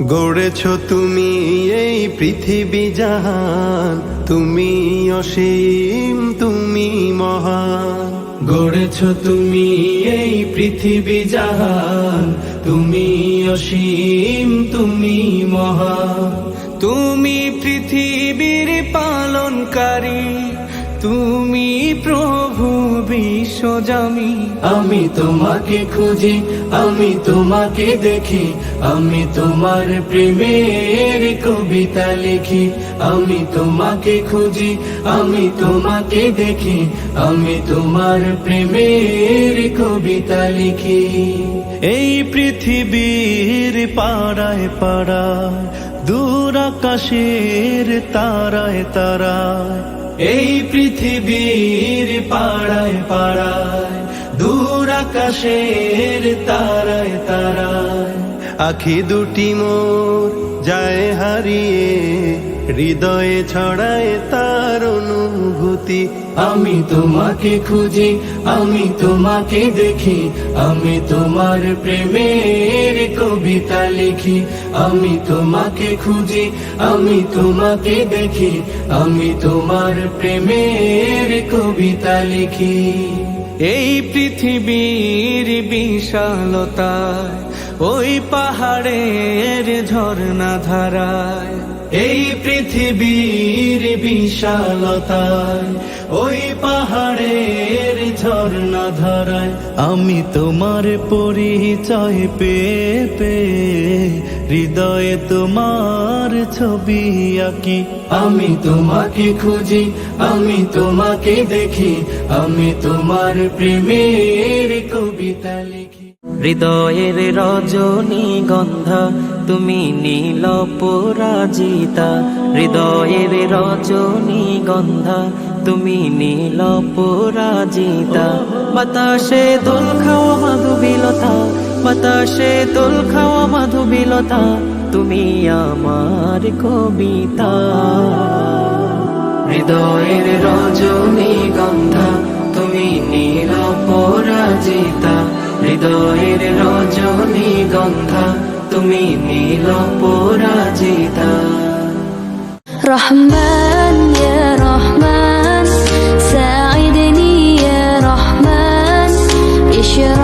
গড়েছ তুমি এই পৃথিবী জাহান, তুমি অসীম তুমি মহান। গড়েছ তুমি এই পৃথিবী জাহান, তুমি অসীম তুমি মহান। তুমি পৃথিবীর পালনকারী, তুমি প্রভু বিশ্বজামি। আমি তোমাকে খুঁজি, আমি তোমাকে দেখি, আমি তোমার প্রেমের কবিতা লিখি। আমি তোমাকে খুঁজি, আমি তোমাকে দেখি, আমি তোমার প্রেমের কবিতা লিখি। এই পৃথিবীর পাড়ায় পাড়ায়, দূর আকাশের তারায় তারায়, এই পৃথিবীর পাড়ায় পাড়ায়, দূর আকাশের তারায় তারায়, আখি দুটি মোর যায় হারিয়ে, হৃদয়ে ছড়ায় তার অনুভূতি। আমি তোমাকে খুঁজি, আমি তোমাকে দেখি, আমি তোমার প্রেমের কবিতা লিখি। আমি তোমাকে খুঁজি, আমি তোমাকে দেখি, আমি তোমার প্রেমের কবিতা লিখি। এই পৃথিবীর বিশালতায়, ওই পাহাড়ের ঝর্ণা ধারায়, এই পৃথিবীর বিশালতায়, ওই পাহাড়ের ঝর্ণা ধারায়, আমি তোমার পরিচয় পেয়ে পেয়ে, হৃদয়ে তোমার ছবি আঁকি। আমি তোমাকে খুঁজি, আমি তোমাকে দেখি, আমি তোমার প্রেমের কবিতা লিখি। হৃদয়ের রজনীগন্ধা তুমি নীল পরাজিতা, হৃদয়ের রজনীগন্ধা তুমি নীল পরাজিতা। বাতাসে দোল খাওয়া মাধুবিলতা, বাতাসে দোল খাওয়া মাধুবিলতা, তুমি আমার কবিতা। হৃদয়ের রজনীগন্ধা তুমি নীল পরাজিতা, হৃদয়ের রজনীগন্ধা তুমি নীল পরাজিতা। রহমান ইয়া রহমান, সাইদনি ইয়া রহমান, ইশরা